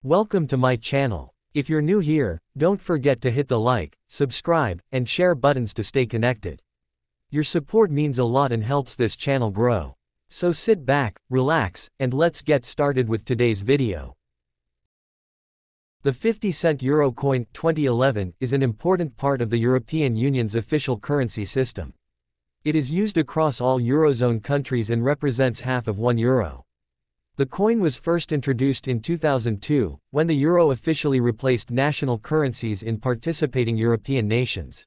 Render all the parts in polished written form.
Welcome to my channel. If you're new here, don't forget to hit the like, subscribe, and share buttons to stay connected. Your support means a lot and helps this channel grow. So sit back, relax, and let's get started with today's video. The 50-cent euro coin 2011 is an important part of the European Union's official currency system. It is used across all Eurozone countries and represents half of €1. The coin was first introduced in 2002, when the euro officially replaced national currencies in participating European nations.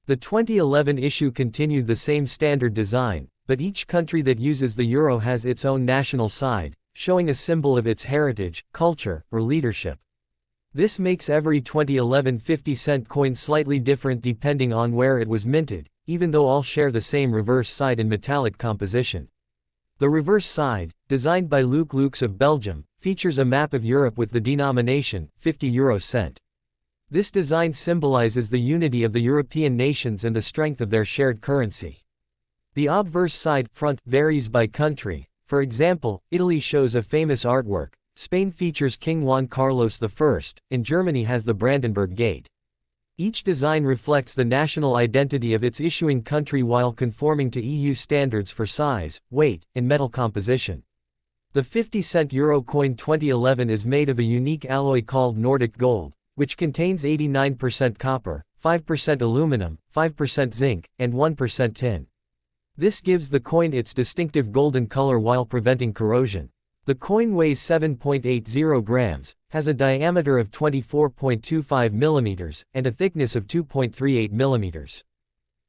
The 2011 issue continued the same standard design, but each country that uses the euro has its own national side, showing a symbol of its heritage, culture, or leadership. This makes every 2011 50-cent coin slightly different depending on where it was minted, even though all share the same reverse side and metallic composition. The reverse side, designed by Luc Luycx of Belgium, features a map of Europe with the denomination 50 euro cent. This design symbolizes the unity of the European nations and the strength of their shared currency. The obverse side front varies by country. For example, Italy shows a famous artwork, Spain features King Juan Carlos I, and Germany has the Brandenburg Gate. Each design reflects the national identity of its issuing country while conforming to EU standards for size, weight, and metal composition. The 50-cent euro coin 2011 is made of a unique alloy called Nordic gold, which contains 89% copper, 5% aluminum, 5% zinc, and 1% tin. This gives the coin its distinctive golden color while preventing corrosion. The coin weighs 7.80 grams, has a diameter of 24.25 mm, and a thickness of 2.38 mm.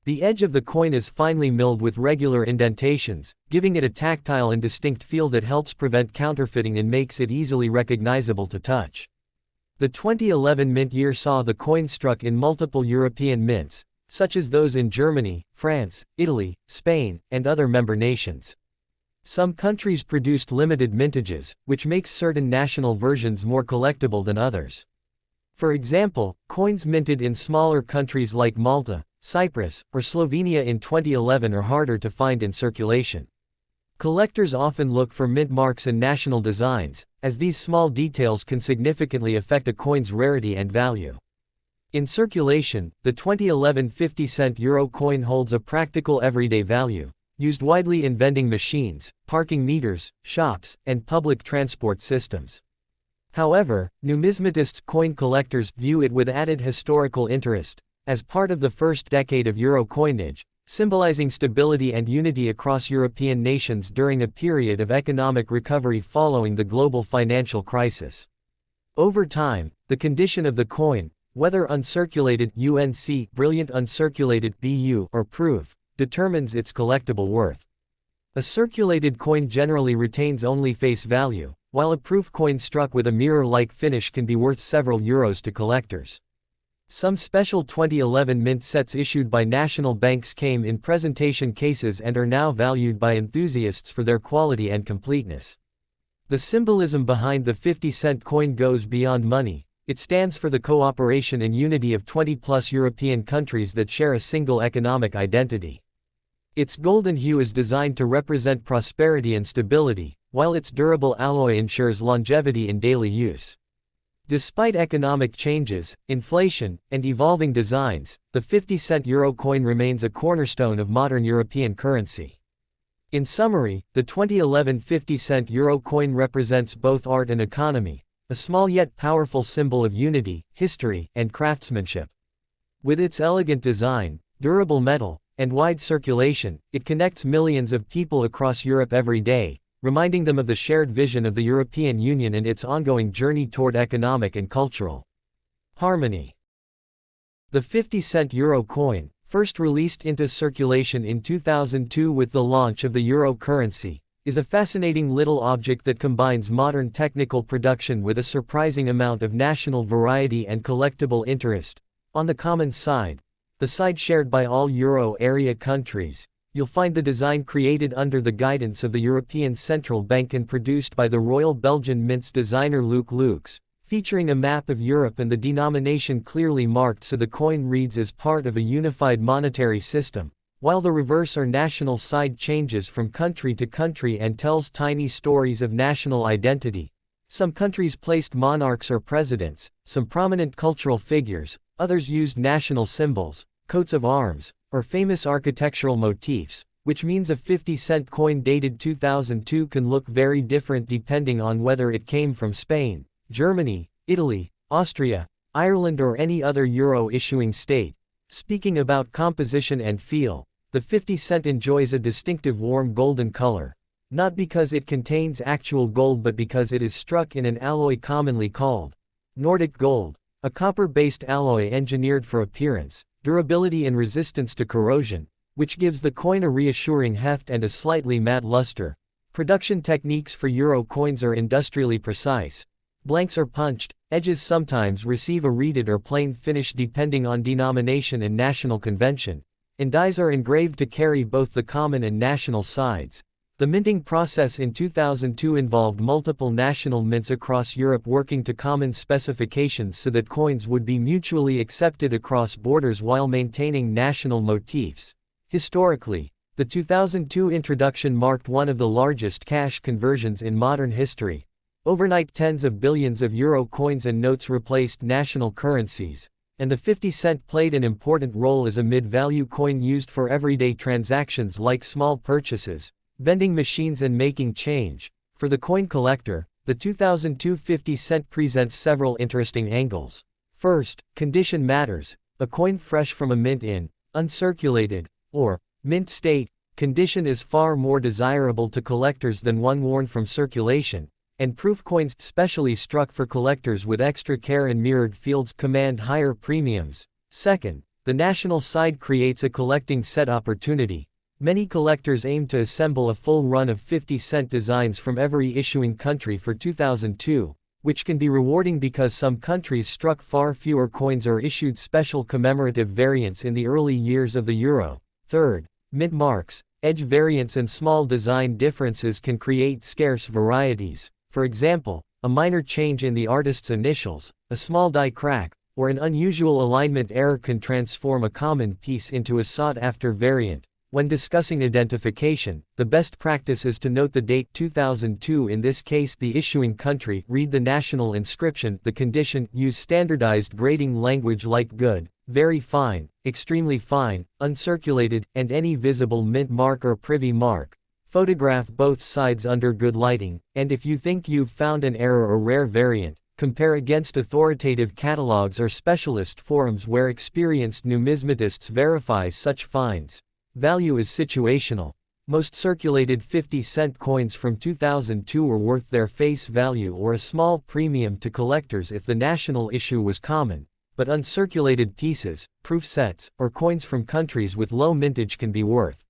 The edge of the coin is finely milled with regular indentations, giving it a tactile and distinct feel that helps prevent counterfeiting and makes it easily recognizable to touch. The 2011 mint year saw the coin struck in multiple European mints, such as those in Germany, France, Italy, Spain, and other member nations. Some countries produced limited mintages, which makes certain national versions more collectible than others. For example, coins minted in smaller countries like Malta, Cyprus, or Slovenia in 2011 are harder to find in circulation. Collectors often look for mint marks and national designs, as these small details can significantly affect a coin's rarity and value. In circulation, the 2011 50-cent euro coin holds a practical everyday value, used widely in vending machines, parking meters, shops, and public transport systems. However, numismatists, coin collectors, view it with added historical interest, as part of the first decade of euro coinage, symbolizing stability and unity across European nations during a period of economic recovery following the global financial crisis. Over time, the condition of the coin, whether uncirculated UNC, brilliant uncirculated BU, or proof, determines its collectible worth. A circulated coin generally retains only face value, while a proof coin struck with a mirror-like finish can be worth several euros to collectors. Some special 2011 mint sets issued by national banks came in presentation cases and are now valued by enthusiasts for their quality and completeness. The symbolism behind the 50-cent coin goes beyond money. It stands for the cooperation and unity of 20-plus European countries that share a single economic identity. Its golden hue is designed to represent prosperity and stability, while its durable alloy ensures longevity in daily use. Despite economic changes, inflation, and evolving designs, the 50-cent euro coin remains a cornerstone of modern European currency. In summary, the 2011 50-cent euro coin represents both art and economy, a small yet powerful symbol of unity, history, and craftsmanship. With its elegant design, durable metal, and wide circulation, it connects millions of people across Europe every day, reminding them of the shared vision of the European Union and its ongoing journey toward economic and cultural harmony. The 50-cent euro coin, first released into circulation in 2002 with the launch of the euro currency, is a fascinating little object that combines modern technical production with a surprising amount of national variety and collectible interest. On the common side, the side shared by all euro area countries, you'll find the design created under the guidance of the European Central Bank and produced by the Royal Belgian Mint's designer Luc Luycx, featuring a map of Europe and the denomination clearly marked so the coin reads as part of a unified monetary system, while the reverse or national side changes from country to country and tells tiny stories of national identity. Some countries placed monarchs or presidents, some prominent cultural figures, others used national symbols, coats of arms, or famous architectural motifs, which means a 50-cent coin dated 2002 can look very different depending on whether it came from Spain, Germany, Italy, Austria, Ireland or any other euro-issuing state. Speaking about composition and feel, the 50-cent enjoys a distinctive warm golden color, not because it contains actual gold but because it is struck in an alloy commonly called Nordic gold, a copper-based alloy engineered for appearance, durability and resistance to corrosion, which gives the coin a reassuring heft and a slightly matte luster. Production techniques for euro coins are industrially precise. Blanks are punched, edges sometimes receive a reeded or plain finish depending on denomination and national convention, and dies are engraved to carry both the common and national sides. The minting process in 2002 involved multiple national mints across Europe working to common specifications so that coins would be mutually accepted across borders while maintaining national motifs. Historically, the 2002 introduction marked one of the largest cash conversions in modern history. Overnight tens of billions of euro coins and notes replaced national currencies, and the 50-cent played an important role as a mid-value coin used for everyday transactions like small purchases, vending machines and making change. For the coin collector, the 2002 50-cent presents several interesting angles. First, condition matters. A coin fresh from a mint in uncirculated or mint state condition is far more desirable to collectors than one worn from circulation, and proof coins, specially struck for collectors with extra care and mirrored fields, command higher premiums. Second, the national side creates a collecting set opportunity. Many collectors aim to assemble a full run of 50-cent designs from every issuing country for 2002, which can be rewarding because some countries struck far fewer coins or issued special commemorative variants in the early years of the euro. Third, mint marks, edge variants and small design differences can create scarce varieties. For example, a minor change in the artist's initials, a small die crack, or an unusual alignment error can transform a common piece into a sought-after variant. When discussing identification, the best practice is to note the date 2002, in this case the issuing country, read the national inscription, the condition, use standardized grading language like good, very fine, extremely fine, uncirculated, and any visible mint mark or privy mark. Photograph both sides under good lighting, and if you think you've found an error or rare variant, compare against authoritative catalogs or specialist forums where experienced numismatists verify such finds. Value is situational. Most circulated 50-cent coins from 2002 were worth their face value or a small premium to collectors if the national issue was common, but uncirculated pieces, proof sets, or coins from countries with low mintage can be worth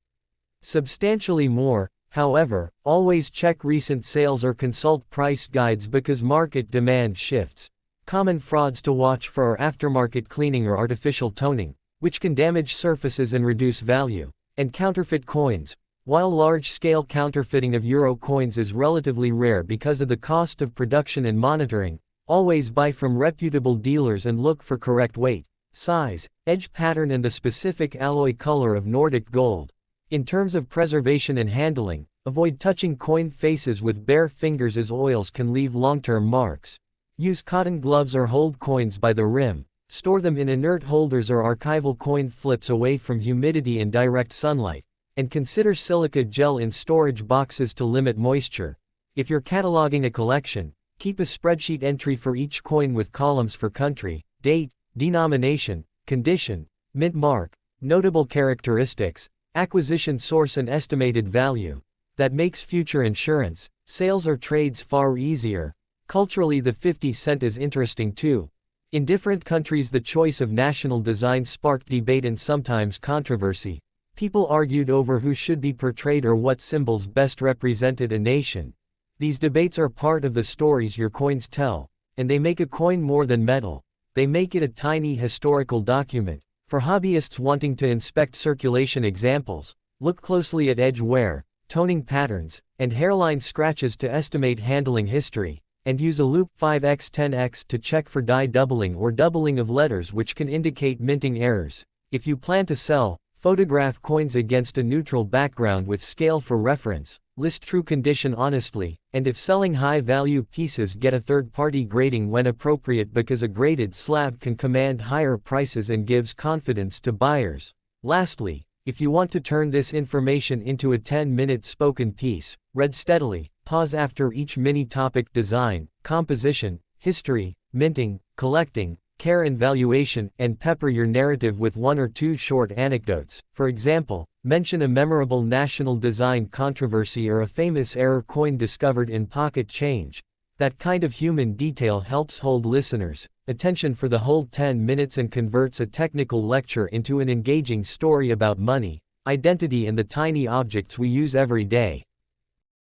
substantially more. However, always check recent sales or consult price guides because market demand shifts. Common frauds to watch for are aftermarket cleaning or artificial toning, which can damage surfaces and reduce value, and counterfeit coins. While large-scale counterfeiting of euro coins is relatively rare because of the cost of production and monitoring, always buy from reputable dealers and look for correct weight, size, edge pattern and the specific alloy color of Nordic gold. In terms of preservation and handling, avoid touching coin faces with bare fingers as oils can leave long-term marks. Use cotton gloves or hold coins by the rim. Store them in inert holders or archival coin flips away from humidity and direct sunlight, and consider silica gel in storage boxes to limit moisture. If you're cataloging a collection, keep a spreadsheet entry for each coin with columns for country, date, denomination, condition, mint mark, notable characteristics, acquisition source and estimated value. That makes future insurance, sales or trades far easier. Culturally, the 50-cent is interesting too. In different countries, the choice of national design sparked debate and sometimes controversy. People argued over who should be portrayed or what symbols best represented a nation. These debates are part of the stories your coins tell, and they make a coin more than metal. They make it a tiny historical document. For hobbyists wanting to inspect circulation examples, look closely at edge wear, toning patterns, and hairline scratches to estimate handling history, and use a loop 5x10x to check for die doubling or doubling of letters, which can indicate minting errors. If you plan to sell, photograph coins against a neutral background with scale for reference, list true condition honestly, and if selling high-value pieces get a third-party grading when appropriate because a graded slab can command higher prices and gives confidence to buyers. Lastly, if you want to turn this information into a 10-minute spoken piece, read steadily, pause after each mini-topic: design, composition, history, minting, collecting, care and valuation, and pepper your narrative with 1 or 2 short anecdotes. For example, mention a memorable national design controversy or a famous error coin discovered in pocket change. That kind of human detail helps hold listeners' attention for the whole 10 minutes and converts a technical lecture into an engaging story about money, identity, and the tiny objects we use every day.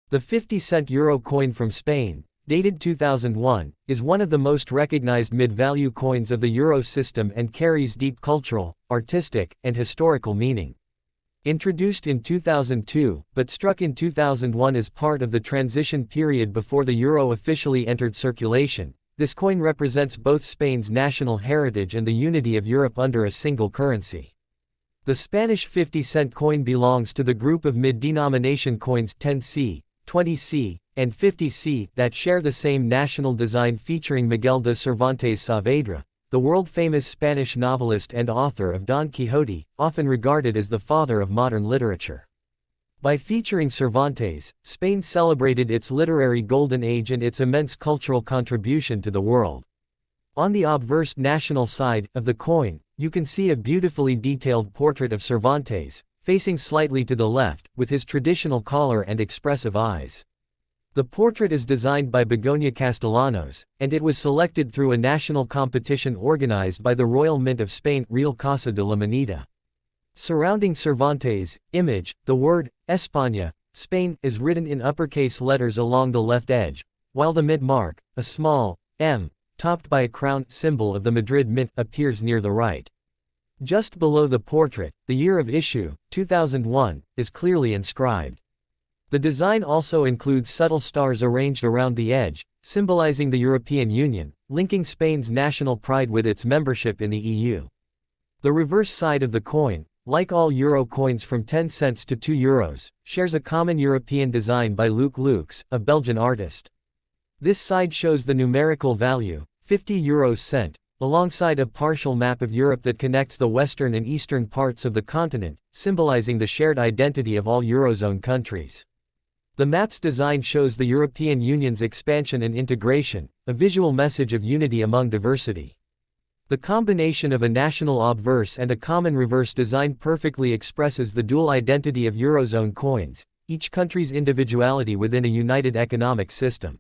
The 50-cent euro coin from Spain, dated 2001, is one of the most recognized mid-value coins of the euro system and carries deep cultural, artistic, and historical meaning. Introduced in 2002, but struck in 2001 as part of the transition period before the euro officially entered circulation, this coin represents both Spain's national heritage and the unity of Europe under a single currency. The Spanish 50-cent coin belongs to the group of mid-denomination coins 10C, 20C, and 50C that share the same national design, featuring Miguel de Cervantes Saavedra, the world-famous Spanish novelist and author of Don Quixote, often regarded as the father of modern literature. By featuring Cervantes, Spain celebrated its literary golden age and its immense cultural contribution to the world. On the obverse national side of the coin, you can see a beautifully detailed portrait of Cervantes, facing slightly to the left, with his traditional collar and expressive eyes. The portrait is designed by Begoña Castellanos, and it was selected through a national competition organized by the Royal Mint of Spain, Real Casa de la Moneda. Surrounding Cervantes' image, the word España, Spain, is written in uppercase letters along the left edge, while the mint mark, a small M, topped by a crown, symbol of the Madrid Mint, appears near the right. Just below the portrait, the year of issue, 2001, is clearly inscribed. The design also includes subtle stars arranged around the edge, symbolizing the European Union, linking Spain's national pride with its membership in the EU. The reverse side of the coin, like all euro coins from 10 cents to 2 euros, shares a common European design by Luc Luycx, a Belgian artist. This side shows the numerical value, 50 euros cent, alongside a partial map of Europe that connects the western and eastern parts of the continent, symbolizing the shared identity of all Eurozone countries. The map's design shows the European Union's expansion and integration, a visual message of unity among diversity. The combination of a national obverse and a common reverse design perfectly expresses the dual identity of Eurozone coins, each country's individuality within a united economic system.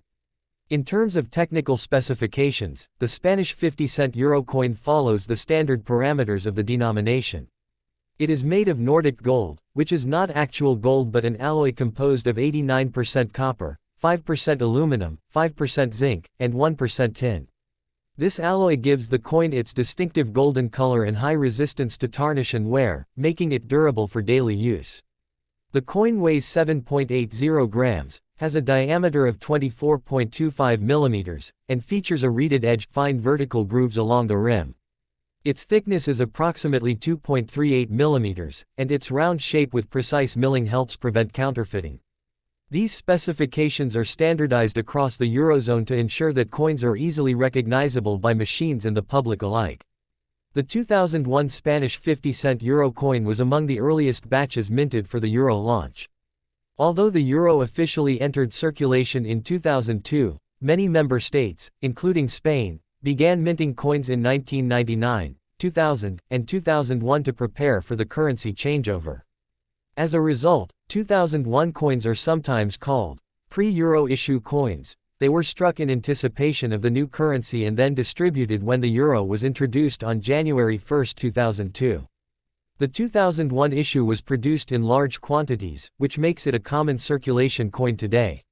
In terms of technical specifications, the Spanish 50-cent euro coin follows the standard parameters of the denomination. It is made of Nordic gold, which is not actual gold but an alloy composed of 89% copper, 5% aluminum, 5% zinc, and 1% tin. This alloy gives the coin its distinctive golden color and high resistance to tarnish and wear, making it durable for daily use. The coin weighs 7.80 grams, has a diameter of 24.25 millimeters, and features a reeded edge, fine vertical grooves along the rim. Its thickness is approximately 2.38 millimeters, and its round shape with precise milling helps prevent counterfeiting. These specifications are standardized across the Eurozone to ensure that coins are easily recognizable by machines and the public alike. The 2001 Spanish 50-cent euro coin was among the earliest batches minted for the euro launch. Although the euro officially entered circulation in 2002, many member states, including Spain, began minting coins in 1999, 2000, and 2001 to prepare for the currency changeover. As a result, 2001 coins are sometimes called pre-euro issue coins. They were struck in anticipation of the new currency and then distributed when the euro was introduced on January 1, 2002. The 2001 issue was produced in large quantities, which makes it a common circulation coin today.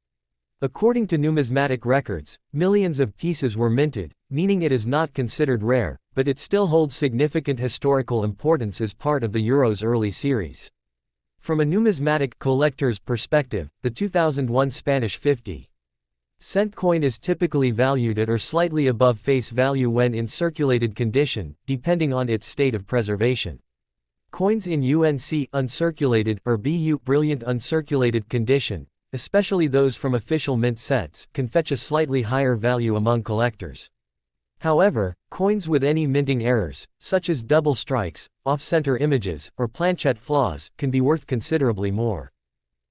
According to numismatic records, millions of pieces were minted, meaning it is not considered rare, but it still holds significant historical importance as part of the euro's early series. From a numismatic collector's perspective, the 2001 Spanish 50-cent coin is typically valued at or slightly above face value when in circulated condition, depending on its state of preservation. Coins in UNC uncirculated or BU brilliant uncirculated condition especially those from official mint sets, can fetch a slightly higher value among collectors. However, coins with any minting errors, such as double strikes, off-center images, or planchette flaws, can be worth considerably more.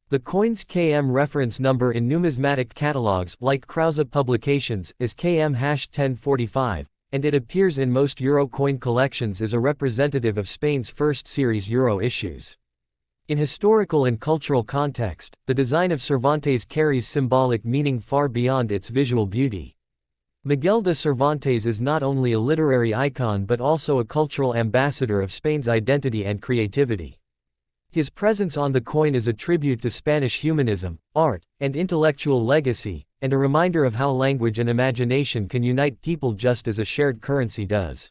The coin's KM reference number in numismatic catalogs like Krause publications is KM-1045, and it appears in most euro coin collections as a representative of Spain's first series euro issues. In historical and cultural context, the design of Cervantes carries symbolic meaning far beyond its visual beauty. Miguel de Cervantes is not only a literary icon but also a cultural ambassador of Spain's identity and creativity. His presence on the coin is a tribute to Spanish humanism, art, and intellectual legacy, and a reminder of how language and imagination can unite people just as a shared currency does.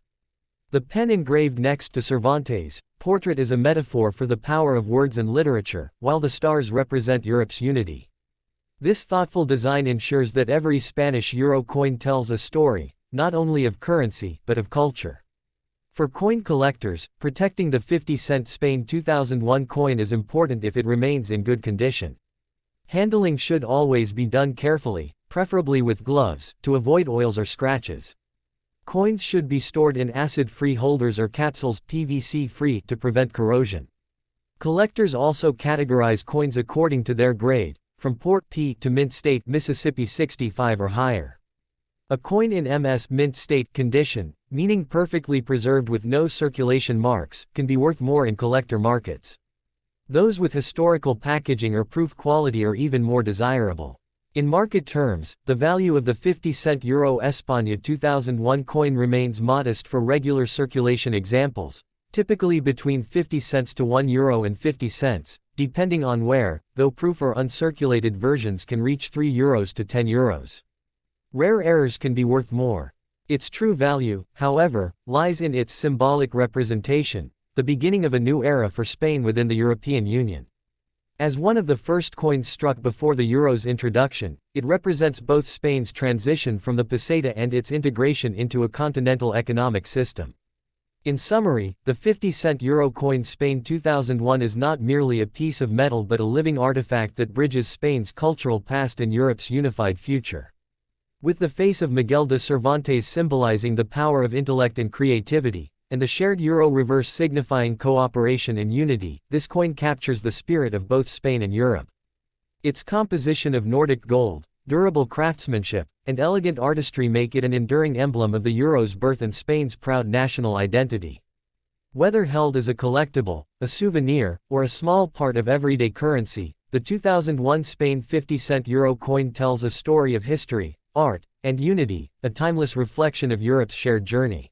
The pen engraved next to Cervantes' portrait is a metaphor for the power of words and literature, while the stars represent Europe's unity. This thoughtful design ensures that every Spanish euro coin tells a story, not only of currency, but of culture. For coin collectors, protecting the 50-cent Spain 2001 coin is important if it remains in good condition. Handling should always be done carefully, preferably with gloves, to avoid oils or scratches. Coins should be stored in acid-free holders or capsules PVC-free to prevent corrosion. Collectors also categorize coins according to their grade, from Port P to Mint State Mississippi 65 or higher. A coin in MS Mint State condition, meaning perfectly preserved with no circulation marks, can be worth more in collector markets. Those with historical packaging or proof quality are even more desirable. In market terms, the value of the 50-cent Euro España 2001 coin remains modest for regular circulation examples, typically between 50 cents to €1 and 50 cents, depending on where, though proof or uncirculated versions can reach €3 to €10. Rare errors can be worth more. Its true value, however, lies in its symbolic representation, the beginning of a new era for Spain within the European Union. As one of the first coins struck before the euro's introduction, it represents both Spain's transition from the peseta and its integration into a continental economic system. In summary, the 50-cent euro coin Spain 2001 is not merely a piece of metal but a living artifact that bridges Spain's cultural past and Europe's unified future. With the face of Miguel de Cervantes symbolizing the power of intellect and creativity, and the shared euro reverse signifying cooperation and unity, this coin captures the spirit of both Spain and Europe. Its composition of Nordic gold, durable craftsmanship, and elegant artistry make it an enduring emblem of the euro's birth and Spain's proud national identity. Whether held as a collectible, a souvenir, or a small part of everyday currency, the 2001 Spain 50-cent euro coin tells a story of history, art, and unity, a timeless reflection of Europe's shared journey.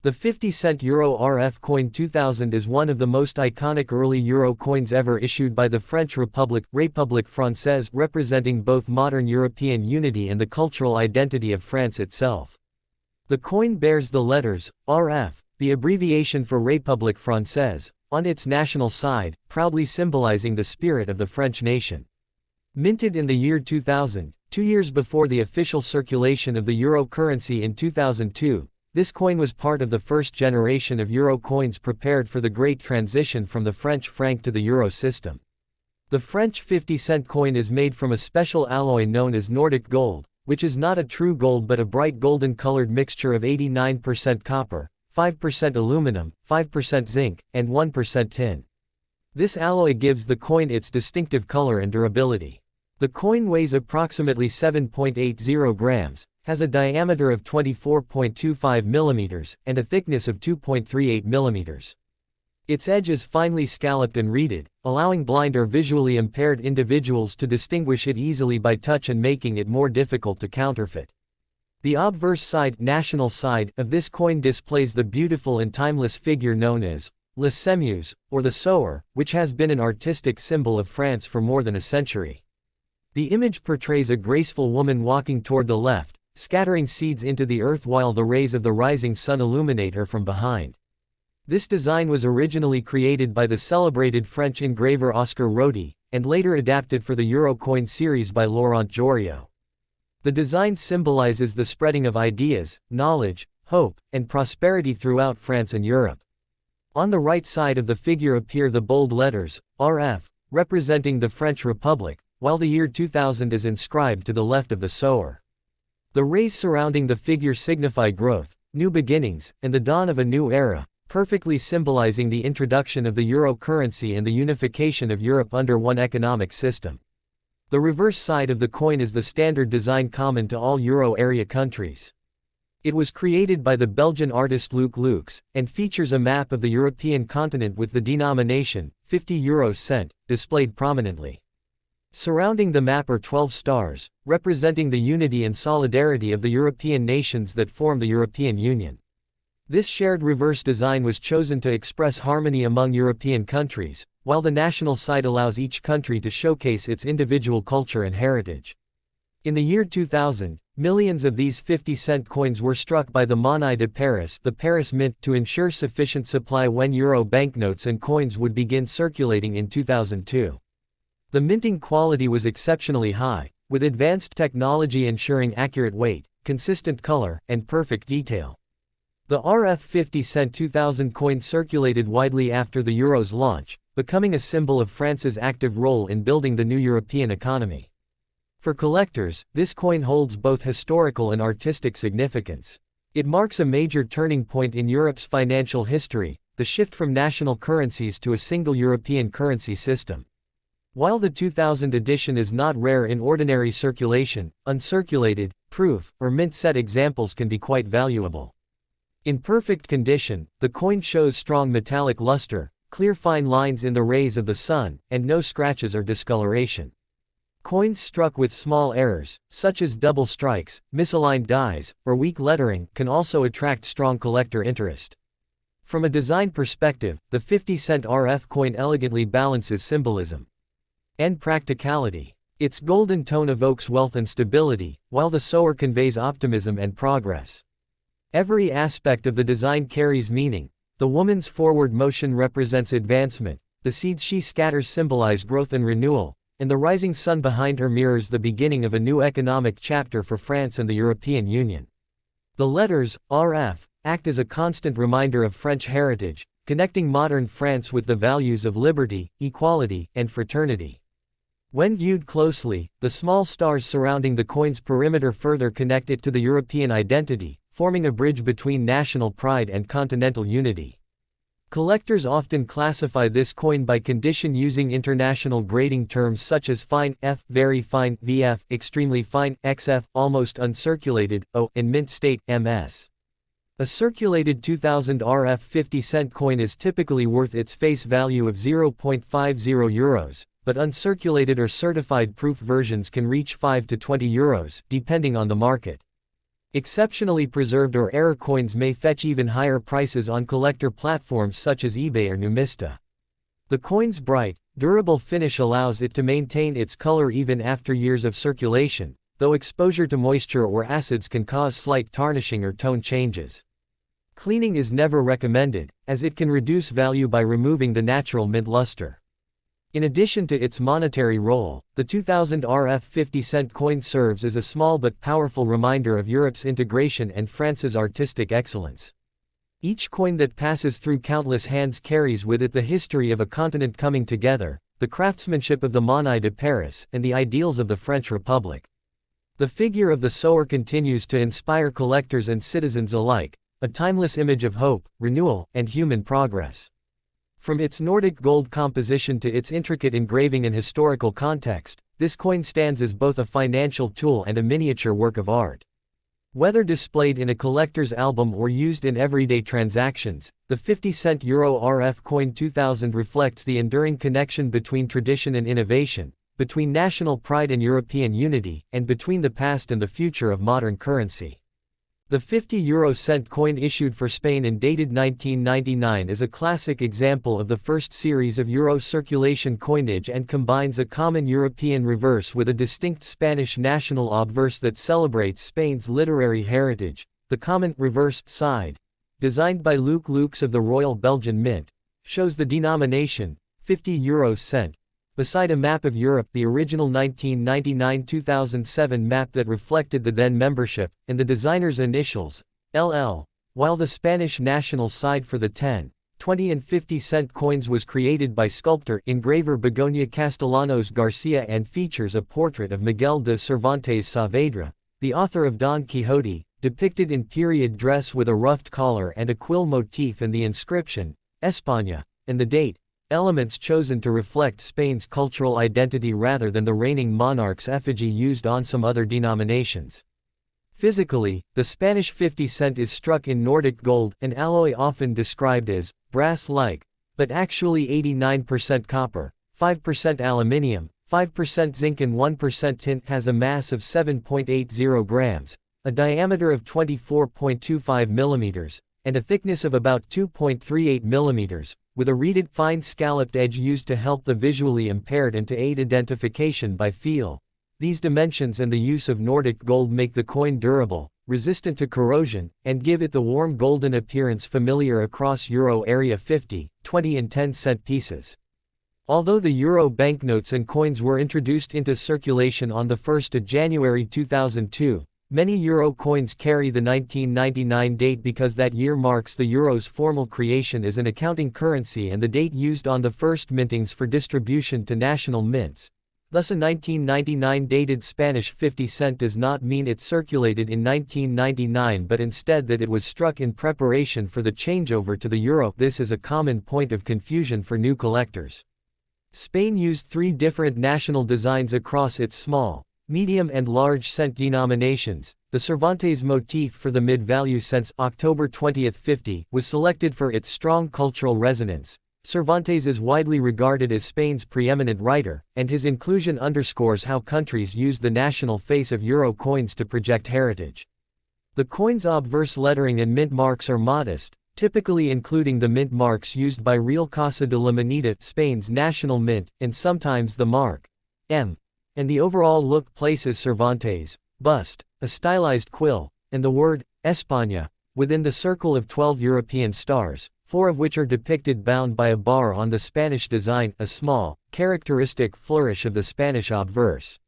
The 50-cent Euro RF coin 2000 is one of the most iconic early euro coins ever issued by the French Republic, République Française, representing both modern European unity and the cultural identity of France itself. The coin bears the letters RF, the abbreviation for République Française, on its national side, proudly symbolizing the spirit of the French nation. Minted in the year 2000, 2 years before the official circulation of the euro currency in 2002, this coin was part of the first generation of euro coins prepared for the great transition from the French franc to the euro system. The French 50-cent coin is made from a special alloy known as Nordic gold, which is not a true gold but a bright golden-colored mixture of 89% copper, 5% aluminum, 5% zinc, and 1% tin. This alloy gives the coin its distinctive color and durability. The coin weighs approximately 7.80 grams, has a diameter of 24.25 mm, and a thickness of 2.38 mm. Its edge is finely scalloped and reeded, allowing blind or visually impaired individuals to distinguish it easily by touch and making it more difficult to counterfeit. The obverse side, national side, of this coin displays the beautiful and timeless figure known as La Semeuse, or the sower, which has been an artistic symbol of France for more than a century. The image portrays a graceful woman walking toward the left, scattering seeds into the earth while the rays of the rising sun illuminate her from behind. This design was originally created by the celebrated French engraver Oscar Rodi, and later adapted for the euro coin series by Laurent Joriot. The design symbolizes the spreading of ideas, knowledge, hope, and prosperity throughout France and Europe. On the right side of the figure appear the bold letters, RF, representing the French Republic, while the year 2000 is inscribed to the left of the sower. The rays surrounding the figure signify growth, new beginnings, and the dawn of a new era, perfectly symbolizing the introduction of the euro currency and the unification of Europe under one economic system. The reverse side of the coin is the standard design common to all euro area countries. It was created by the Belgian artist Luc Luycx, and features a map of the European continent with the denomination, 50 euro cent, displayed prominently. Surrounding the map are 12 stars, representing the unity and solidarity of the European nations that form the European Union. This shared reverse design was chosen to express harmony among European countries, while the national side allows each country to showcase its individual culture and heritage. In the year 2000, millions of these 50-cent coins were struck by the Monnaie de Paris, the Paris Mint, to ensure sufficient supply when euro banknotes and coins would begin circulating in 2002. The minting quality was exceptionally high, with advanced technology ensuring accurate weight, consistent color, and perfect detail. The RF 50-cent 2000 coin circulated widely after the euro's launch, becoming a symbol of France's active role in building the new European economy. For collectors, this coin holds both historical and artistic significance. It marks a major turning point in Europe's financial history, the shift from national currencies to a single European currency system. While the 2000 edition is not rare in ordinary circulation, uncirculated, proof, or mint set examples can be quite valuable. In perfect condition, the coin shows strong metallic luster, clear fine lines in the rays of the sun, and no scratches or discoloration. Coins struck with small errors, such as double strikes, misaligned dies, or weak lettering, can also attract strong collector interest. From a design perspective, the 50-cent RF coin elegantly balances symbolism and practicality. Its golden tone evokes wealth and stability, while the sower conveys optimism and progress. Every aspect of the design carries meaning. The woman's forward motion represents advancement, the seeds she scatters symbolize growth and renewal, and the rising sun behind her mirrors the beginning of a new economic chapter for France and the European Union. The letters, RF, act as a constant reminder of French heritage, connecting modern France with the values of liberty, equality, and fraternity. When viewed closely, the small stars surrounding the coin's perimeter further connect it to the European identity, forming a bridge between national pride and continental unity. Collectors often classify this coin by condition using international grading terms such as fine, F, very fine, VF, extremely fine, XF, almost uncirculated, O, and mint state, MS. A circulated 2000 RF 50-cent coin is typically worth its face value of 0.50 euros, but uncirculated or certified proof versions can reach 5 to 20 euros, depending on the market. Exceptionally preserved or error coins may fetch even higher prices on collector platforms such as eBay or Numista. The coin's bright, durable finish allows it to maintain its color even after years of circulation, though exposure to moisture or acids can cause slight tarnishing or tone changes. Cleaning is never recommended, as it can reduce value by removing the natural mint luster. In addition to its monetary role, the 2000 RF 50-cent coin serves as a small but powerful reminder of Europe's integration and France's artistic excellence. Each coin that passes through countless hands carries with it the history of a continent coming together, the craftsmanship of the Monnaie de Paris, and the ideals of the French Republic. The figure of the sower continues to inspire collectors and citizens alike, a timeless image of hope, renewal, and human progress. From its Nordic gold composition to its intricate engraving and historical context, this coin stands as both a financial tool and a miniature work of art. Whether displayed in a collector's album or used in everyday transactions, the 50-cent Euro RF coin 2000 reflects the enduring connection between tradition and innovation, between national pride and European unity, and between the past and the future of modern currency. The 50 euro cent coin issued for Spain and dated 1999 is a classic example of the first series of euro circulation coinage and combines a common European reverse with a distinct Spanish national obverse that celebrates Spain's literary heritage. The common reversed side, designed by Luc Luycx of the Royal Belgian Mint, shows the denomination, 50 euro cent, beside a map of Europe, the original 1999-2007 map that reflected the then membership, and the designer's initials, LL, while the Spanish national side for the 10 20 and 50-cent coins was created by sculptor-engraver Begoña Castellanos Garcia and features a portrait of Miguel de Cervantes Saavedra, the author of Don Quixote, depicted in period dress with a ruffed collar and a quill motif, and the inscription, España, and the date, elements chosen to reflect Spain's cultural identity rather than the reigning monarch's effigy used on some other denominations. Physically, the Spanish 50 cent is struck in Nordic gold, an alloy often described as brass-like, but actually 89% copper, 5% aluminium, 5% zinc and 1% tin, has a mass of 7.80 grams, a diameter of 24.25 millimeters, and a thickness of about 2.38 millimeters, with a reeded fine scalloped edge used to help the visually impaired and to aid identification by feel. These dimensions and the use of Nordic gold make the coin durable, resistant to corrosion, and give it the warm golden appearance familiar across Euro area 50, 20 and 10-cent pieces. Although the Euro banknotes and coins were introduced into circulation on the 1st of January 2002, many Euro coins carry the 1999 date because that year marks the Euro's formal creation as an accounting currency and the date used on the first mintings for distribution to national mints. Thus a 1999 dated Spanish 50 cent does not mean it circulated in 1999 but instead that it was struck in preparation for the changeover to the euro. This is a common point of confusion for new collectors. Spain used 3 different national designs across its small, medium and large cent denominations. The Cervantes motif for the mid-value cents, October 20, 50, was selected for its strong cultural resonance. Cervantes is widely regarded as Spain's preeminent writer, and his inclusion underscores how countries use the national face of euro coins to project heritage. The coin's obverse lettering and mint marks are modest, typically including the mint marks used by Real Casa de la Moneda, Spain's national mint, and sometimes the mark M. And the overall look places Cervantes' bust, a stylized quill, and the word España within the circle of 12 European stars, 4 of which are depicted bound by a bar on the Spanish design, a small, characteristic flourish of the Spanish obverse.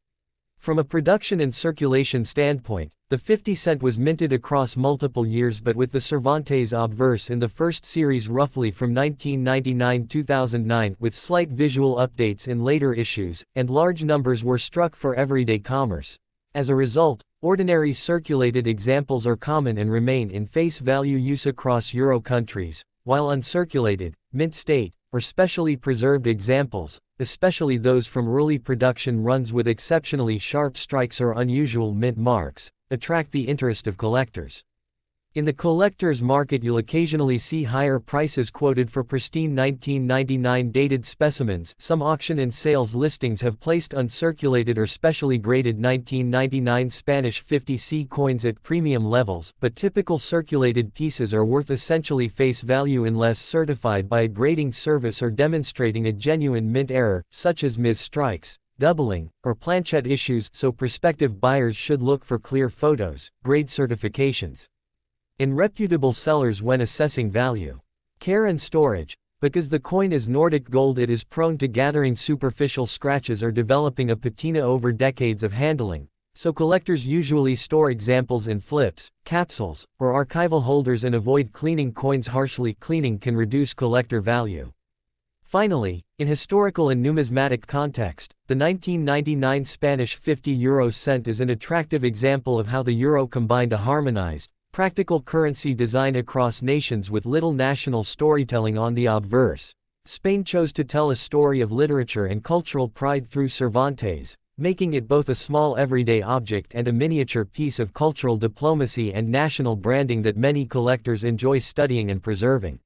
From a production and circulation standpoint, the 50 cent was minted across multiple years, but with the Cervantes obverse in the first series roughly from 1999-2009, with slight visual updates in later issues, and large numbers were struck for everyday commerce. As a result, ordinary circulated examples are common and remain in face value use across Euro countries, while uncirculated, mint state, or specially preserved examples, especially those from early production runs with exceptionally sharp strikes or unusual mint marks, attract the interest of collectors. In the collector's market, you'll occasionally see higher prices quoted for pristine 1999 dated specimens. Some auction and sales listings have placed uncirculated or specially graded 1999 Spanish 50C coins at premium levels, but typical circulated pieces are worth essentially face value unless certified by a grading service or demonstrating a genuine mint error, such as mis-strikes, doubling, or planchette issues, so prospective buyers should look for clear photos, grade certifications, and reputable sellers when assessing value. Care and storage. Because the coin is Nordic gold, it is prone to gathering superficial scratches or developing a patina over decades of handling, so collectors usually store examples in flips, capsules, or archival holders and avoid cleaning coins harshly. Cleaning can reduce collector value. Finally, in historical and numismatic context, the 1999 Spanish 50 euro cent is an attractive example of how the euro combined a harmonized, practical currency design across nations with little national storytelling on the obverse. Spain chose to tell a story of literature and cultural pride through Cervantes, making it both a small everyday object and a miniature piece of cultural diplomacy and national branding that many collectors enjoy studying and preserving.